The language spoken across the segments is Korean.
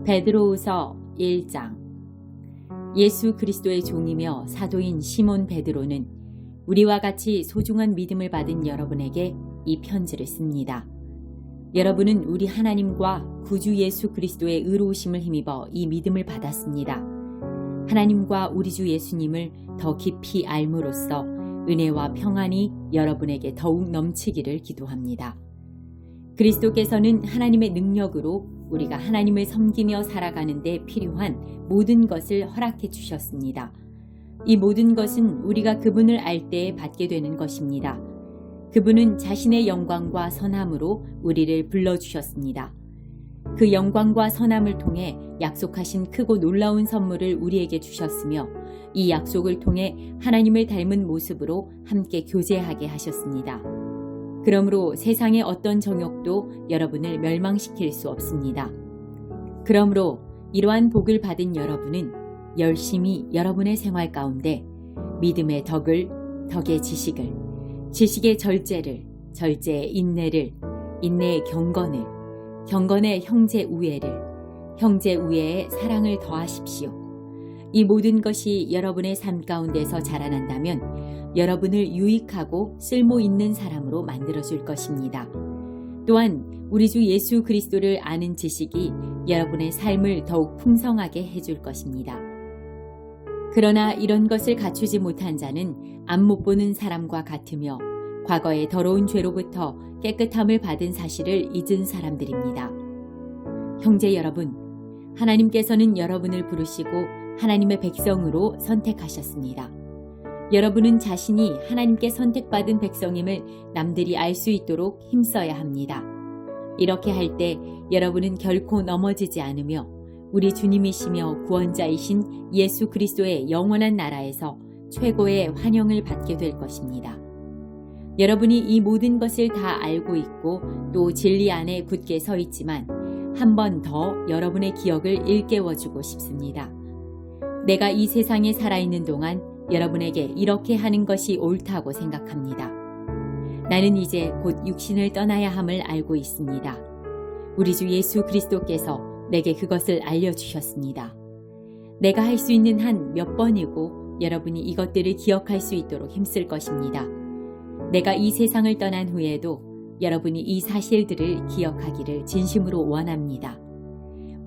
베드로후서 1장. 예수 그리스도의 종이며 사도인 시몬 베드로는 우리와 같이 소중한 믿음을 받은 여러분에게 이 편지를 씁니다. 여러분은 우리 하나님과 구주 예수 그리스도의 의로우심을 힘입어 이 믿음을 받았습니다. 하나님과 우리 주 예수님을 더 깊이 알므로써 은혜와 평안이 여러분에게 더욱 넘치기를 기도합니다. 그리스도께서는 하나님의 능력으로 우리가 하나님을 섬기며 살아가는 데 필요한 모든 것을 허락해 주셨습니다. 이 모든 것은 우리가 그분을 알 때에 받게 되는 것입니다. 그분은 자신의 영광과 선함으로 우리를 불러주셨습니다. 그 영광과 선함을 통해 약속하신 크고 놀라운 선물을 우리에게 주셨으며 이 약속을 통해 하나님을 닮은 모습으로 함께 교제하게 하셨습니다. 그러므로 세상의 어떤 정욕도 여러분을 멸망시킬 수 없습니다. 그러므로 이러한 복을 받은 여러분은 열심히 여러분의 생활 가운데 믿음의 덕을, 덕의 지식을, 지식의 절제를, 절제의 인내를, 인내의 경건을, 경건의 형제 우애를, 형제 우애의 사랑을 더하십시오. 이 모든 것이 여러분의 삶 가운데서 자라난다면 여러분을 유익하고 쓸모 있는 사람으로 만들어줄 것입니다. 또한 우리 주 예수 그리스도를 아는 지식이 여러분의 삶을 더욱 풍성하게 해줄 것입니다. 그러나 이런 것을 갖추지 못한 자는 앞 못 보는 사람과 같으며 과거의 더러운 죄로부터 깨끗함을 받은 사실을 잊은 사람들입니다. 형제 여러분, 하나님께서는 여러분을 부르시고 하나님의 백성으로 선택하셨습니다. 여러분은 자신이 하나님께 선택받은 백성임을 남들이 알 수 있도록 힘써야 합니다. 이렇게 할 때 여러분은 결코 넘어지지 않으며 우리 주님이시며 구원자이신 예수 그리스도의 영원한 나라에서 최고의 환영을 받게 될 것입니다. 여러분이 이 모든 것을 다 알고 있고 또 진리 안에 굳게 서 있지만 한 번 더 여러분의 기억을 일깨워주고 싶습니다. 내가 이 세상에 살아있는 동안 여러분에게 이렇게 하는 것이 옳다고 생각합니다. 나는 이제 곧 육신을 떠나야 함을 알고 있습니다. 우리 주 예수 그리스도께서 내게 그것을 알려주셨습니다. 내가 할 수 있는 한 몇 번이고 여러분이 이것들을 기억할 수 있도록 힘쓸 것입니다. 내가 이 세상을 떠난 후에도 여러분이 이 사실들을 기억하기를 진심으로 원합니다.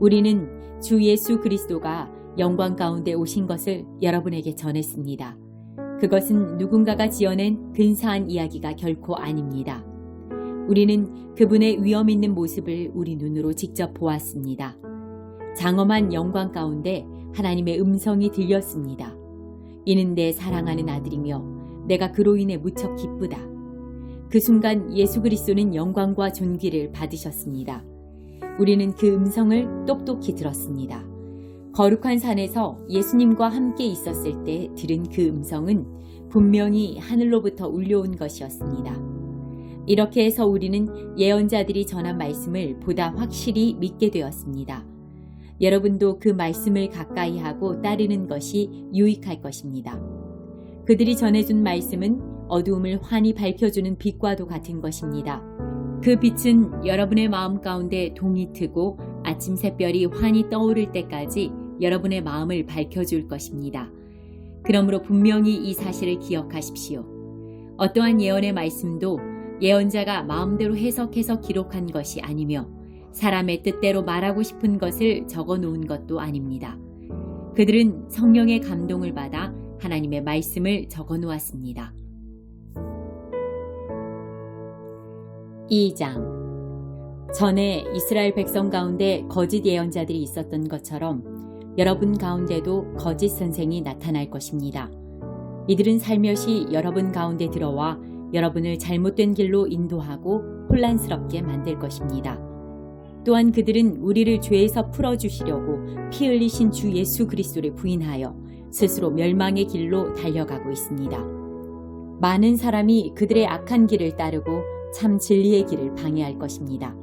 우리는 주 예수 그리스도가 영광 가운데 오신 것을 여러분에게 전했습니다. 그것은 누군가가 지어낸 근사한 이야기가 결코 아닙니다. 우리는 그분의 위엄 있는 모습을 우리 눈으로 직접 보았습니다. 장엄한 영광 가운데 하나님의 음성이 들렸습니다. 이는 내 사랑하는 아들이며 내가 그로 인해 무척 기쁘다. 그 순간 예수 그리스도는 영광과 존귀를 받으셨습니다. 우리는 그 음성을 똑똑히 들었습니다. 거룩한 산에서 예수님과 함께 있었을 때 들은 그 음성은 분명히 하늘로부터 울려온 것이었습니다. 이렇게 해서 우리는 예언자들이 전한 말씀을 보다 확실히 믿게 되었습니다. 여러분도 그 말씀을 가까이 하고 따르는 것이 유익할 것입니다. 그들이 전해준 말씀은 어두움을 환히 밝혀주는 빛과도 같은 것입니다. 그 빛은 여러분의 마음 가운데 동이 트고 아침 샛별이 환히 떠오를 때까지 여러분의 마음을 밝혀줄 것입니다. 그러므로 분명히 이 사실을 기억하십시오. 어떠한 예언의 말씀도 예언자가 마음대로 해석해서 기록한 것이 아니며 사람의 뜻대로 말하고 싶은 것을 적어 놓은 것도 아닙니다. 그들은 성령의 감동을 받아 하나님의 말씀을 적어 놓았습니다. 2장. 전에 이스라엘 백성 가운데 거짓 예언자들이 있었던 것처럼 여러분 가운데도 거짓 선생이 나타날 것입니다. 이들은 살며시 여러분 가운데 들어와 여러분을 잘못된 길로 인도하고 혼란스럽게 만들 것입니다. 또한 그들은 우리를 죄에서 풀어주시려고 피 흘리신 주 예수 그리스도를 부인하여 스스로 멸망의 길로 달려가고 있습니다. 많은 사람이 그들의 악한 길을 따르고 참 진리의 길을 방해할 것입니다.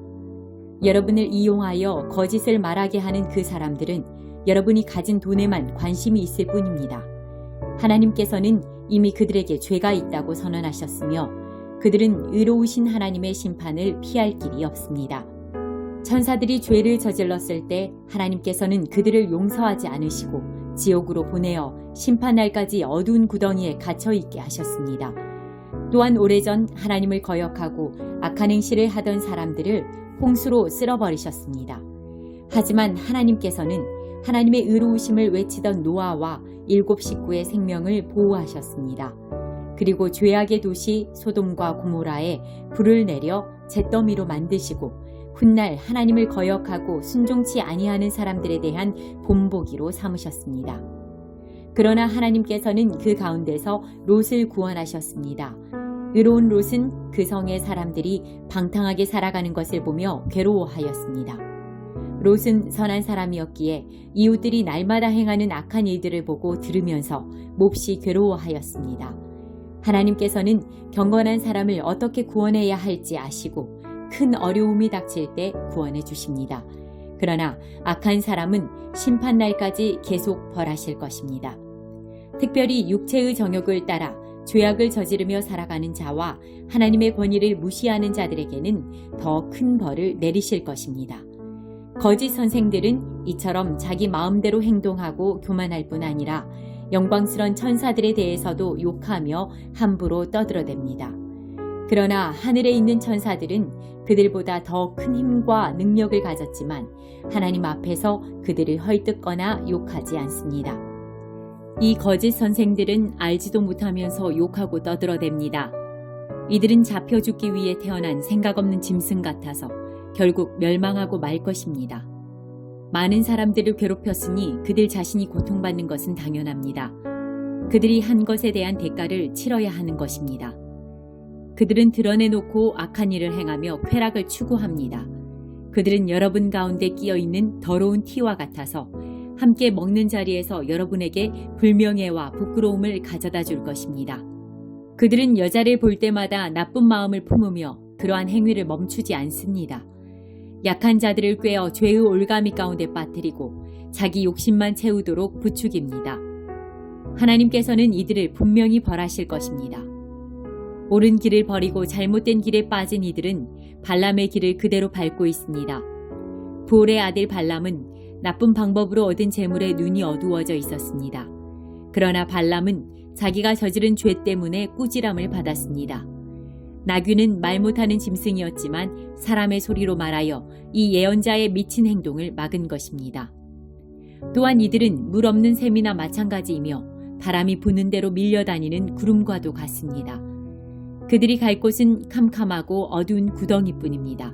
여러분을 이용하여 거짓을 말하게 하는 그 사람들은 여러분이 가진 돈에만 관심이 있을 뿐입니다. 하나님께서는 이미 그들에게 죄가 있다고 선언하셨으며 그들은 의로우신 하나님의 심판을 피할 길이 없습니다. 천사들이 죄를 저질렀을 때 하나님께서는 그들을 용서하지 않으시고 지옥으로 보내어 심판날까지 어두운 구덩이에 갇혀 있게 하셨습니다. 또한 오래전 하나님을 거역하고 악한 행실을 하던 사람들을 홍수로 쓸어버리셨습니다. 하지만 하나님께서는 하나님의 의로우심을 외치던 노아와 7 식구의 생명을 보호하셨습니다. 그리고 죄악의 도시 소돔과 고모라에 불을 내려 잿더미로 만드시고 훗날 하나님을 거역하고 순종치 아니하는 사람들에 대한 본보기로 삼으셨습니다. 그러나 하나님께서는 그 가운데서 롯을 구원하셨습니다. 의로운 롯은 그 성의 사람들이 방탕하게 살아가는 것을 보며 괴로워하였습니다. 롯은 선한 사람이었기에 이웃들이 날마다 행하는 악한 일들을 보고 들으면서 몹시 괴로워하였습니다. 하나님께서는 경건한 사람을 어떻게 구원해야 할지 아시고 큰 어려움이 닥칠 때 구원해 주십니다. 그러나 악한 사람은 심판날까지 계속 벌하실 것입니다. 특별히 육체의 정욕을 따라 죄악을 저지르며 살아가는 자와 하나님의 권위를 무시하는 자들에게는 더 큰 벌을 내리실 것입니다. 거짓 선생들은 이처럼 자기 마음대로 행동하고 교만할 뿐 아니라 영광스런 천사들에 대해서도 욕하며 함부로 떠들어댑니다. 그러나 하늘에 있는 천사들은 그들보다 더 큰 힘과 능력을 가졌지만 하나님 앞에서 그들을 헐뜯거나 욕하지 않습니다. 이 거짓 선생들은 알지도 못하면서 욕하고 떠들어댑니다. 이들은 잡혀 죽기 위해 태어난 생각 없는 짐승 같아서 결국 멸망하고 말 것입니다. 많은 사람들을 괴롭혔으니 그들 자신이 고통받는 것은 당연합니다. 그들이 한 것에 대한 대가를 치러야 하는 것입니다. 그들은 드러내놓고 악한 일을 행하며 쾌락을 추구합니다. 그들은 여러분 가운데 끼어있는 더러운 티와 같아서 함께 먹는 자리에서 여러분에게 불명예와 부끄러움을 가져다 줄 것입니다. 그들은 여자를 볼 때마다 나쁜 마음을 품으며 그러한 행위를 멈추지 않습니다. 약한 자들을 꿰어 죄의 올가미 가운데 빠뜨리고 자기 욕심만 채우도록 부추깁니다. 하나님께서는 이들을 분명히 벌하실 것입니다. 옳은 길을 버리고 잘못된 길에 빠진 이들은 발람의 길을 그대로 밟고 있습니다. 부올의 아들 발람은 나쁜 방법으로 얻은 재물에 눈이 어두워져 있었습니다. 그러나 발람은 자기가 저지른 죄 때문에 꾸지람을 받았습니다. 나귀는 말 못하는 짐승이었지만 사람의 소리로 말하여 이 예언자의 미친 행동을 막은 것입니다. 또한 이들은 물 없는 샘이나 마찬가지이며 바람이 부는 대로 밀려다니는 구름과도 같습니다. 그들이 갈 곳은 캄캄하고 어두운 구덩이뿐입니다.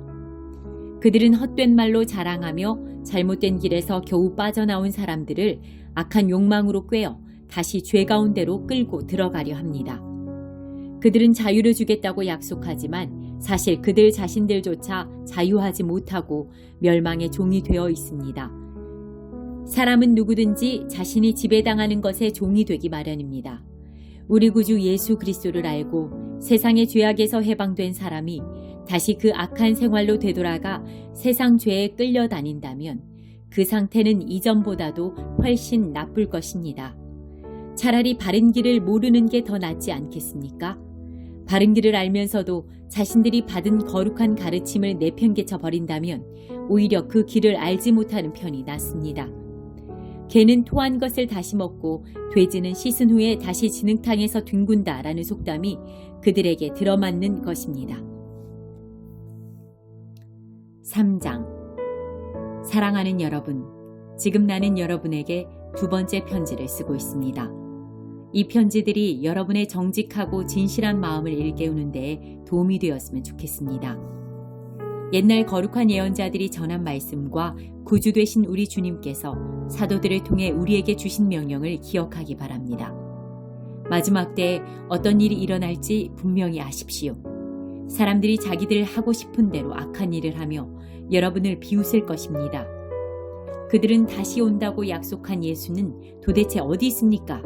그들은 헛된 말로 자랑하며 잘못된 길에서 겨우 빠져나온 사람들을 악한 욕망으로 꿰어 다시 죄 가운데로 끌고 들어가려 합니다. 그들은 자유를 주겠다고 약속하지만 사실 그들 자신들조차 자유하지 못하고 멸망의 종이 되어 있습니다. 사람은 누구든지 자신이 지배당하는 것에 종이 되기 마련입니다. 우리 구주 예수 그리스도를 알고 세상의 죄악에서 해방된 사람이 다시 그 악한 생활로 되돌아가 세상 죄에 끌려다닌다면 그 상태는 이전보다도 훨씬 나쁠 것입니다. 차라리 바른 길을 모르는 게 더 낫지 않겠습니까? 바른 길을 알면서도 자신들이 받은 거룩한 가르침을 내팽개쳐 버린다면 오히려 그 길을 알지 못하는 편이 낫습니다. 개는 토한 것을 다시 먹고 돼지는 씻은 후에 다시 진흙탕에서 뒹군다라는 속담이 그들에게 들어맞는 것입니다. 3장. 사랑하는 여러분, 지금 나는 여러분에게 2번째 편지를 쓰고 있습니다. 이 편지들이 여러분의 정직하고 진실한 마음을 일깨우는 데 도움이 되었으면 좋겠습니다. 옛날 거룩한 예언자들이 전한 말씀과 구주 되신 우리 주님께서 사도들을 통해 우리에게 주신 명령을 기억하기 바랍니다. 마지막 때에 어떤 일이 일어날지 분명히 아십시오. 사람들이 자기들 하고 싶은 대로 악한 일을 하며 여러분을 비웃을 것입니다. 그들은 다시 온다고 약속한 예수는 도대체 어디 있습니까?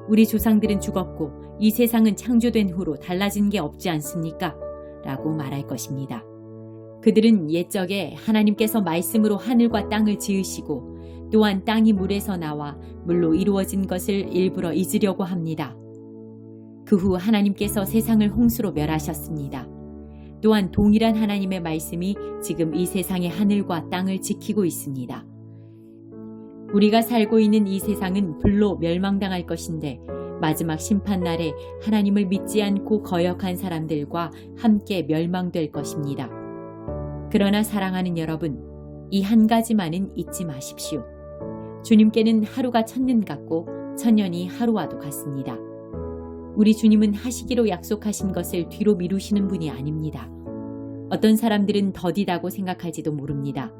우리 조상들은 죽었고 이 세상은 창조된 후로 달라진 게 없지 않습니까? 라고 말할 것입니다. 그들은 옛적에 하나님께서 말씀으로 하늘과 땅을 지으시고 또한 땅이 물에서 나와 물로 이루어진 것을 일부러 잊으려고 합니다. 그 후 하나님께서 세상을 홍수로 멸하셨습니다. 또한 동일한 하나님의 말씀이 지금 이 세상의 하늘과 땅을 지키고 있습니다. 우리가 살고 있는 이 세상은 불로 멸망당할 것인데 마지막 심판날에 하나님을 믿지 않고 거역한 사람들과 함께 멸망될 것입니다. 그러나 사랑하는 여러분, 이 한 가지만은 잊지 마십시오. 주님께는 하루가 천년 같고 천년이 하루와도 같습니다. 우리 주님은 하시기로 약속하신 것을 뒤로 미루시는 분이 아닙니다. 어떤 사람들은 더디다고 생각할지도 모릅니다.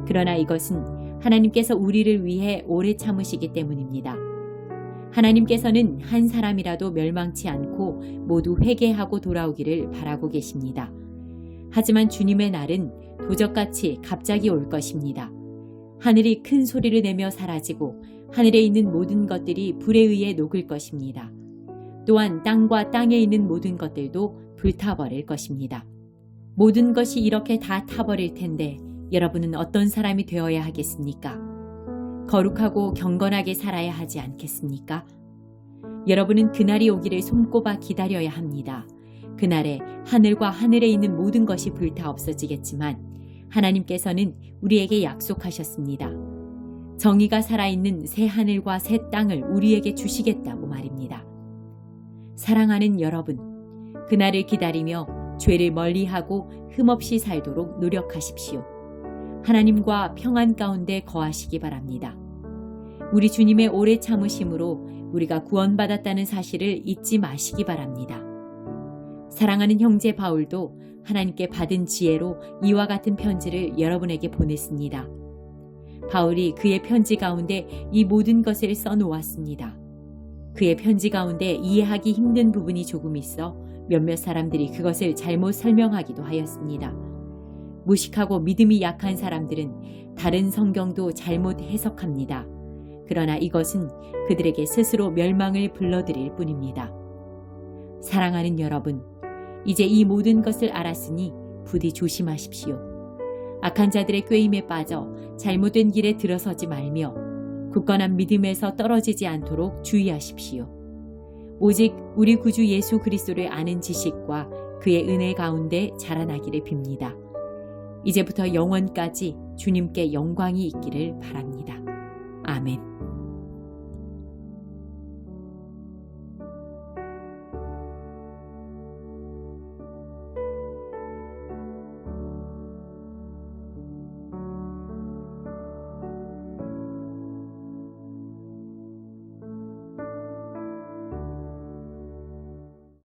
그러나 이것은 하나님께서 우리를 위해 오래 참으시기 때문입니다. 하나님께서는 한 사람이라도 멸망치 않고 모두 회개하고 돌아오기를 바라고 계십니다. 하지만 주님의 날은 도적같이 갑자기 올 것입니다. 하늘이 큰 소리를 내며 사라지고 하늘에 있는 모든 것들이 불에 의해 녹을 것입니다. 또한 땅과 땅에 있는 모든 것들도 불타버릴 것입니다. 모든 것이 이렇게 다 타버릴 텐데 여러분은 어떤 사람이 되어야 하겠습니까? 거룩하고 경건하게 살아야 하지 않겠습니까? 여러분은 그날이 오기를 손꼽아 기다려야 합니다. 그날에 하늘과 하늘에 있는 모든 것이 불타 없어지겠지만 하나님께서는 우리에게 약속하셨습니다. 정의가 살아있는 새 하늘과 새 땅을 우리에게 주시겠다고 말입니다. 사랑하는 여러분, 그날을 기다리며 죄를 멀리하고 흠없이 살도록 노력하십시오. 하나님과 평안 가운데 거하시기 바랍니다. 우리 주님의 오래 참으심으로 우리가 구원받았다는 사실을 잊지 마시기 바랍니다. 사랑하는 형제 바울도 하나님께 받은 지혜로 이와 같은 편지를 여러분에게 보냈습니다. 바울이 그의 편지 가운데 이 모든 것을 써놓았습니다. 그의 편지 가운데 이해하기 힘든 부분이 조금 있어 몇몇 사람들이 그것을 잘못 설명하기도 하였습니다. 무식하고 믿음이 약한 사람들은 다른 성경도 잘못 해석합니다. 그러나 이것은 그들에게 스스로 멸망을 불러들일 뿐입니다. 사랑하는 여러분, 이제 이 모든 것을 알았으니 부디 조심하십시오. 악한 자들의 꾀임에 빠져 잘못된 길에 들어서지 말며 굳건한 믿음에서 떨어지지 않도록 주의하십시오. 오직 우리 구주 예수 그리스도를 아는 지식과 그의 은혜 가운데 자라나기를 빕니다. 이제부터 영원까지 주님께 영광이 있기를 바랍니다. 아멘.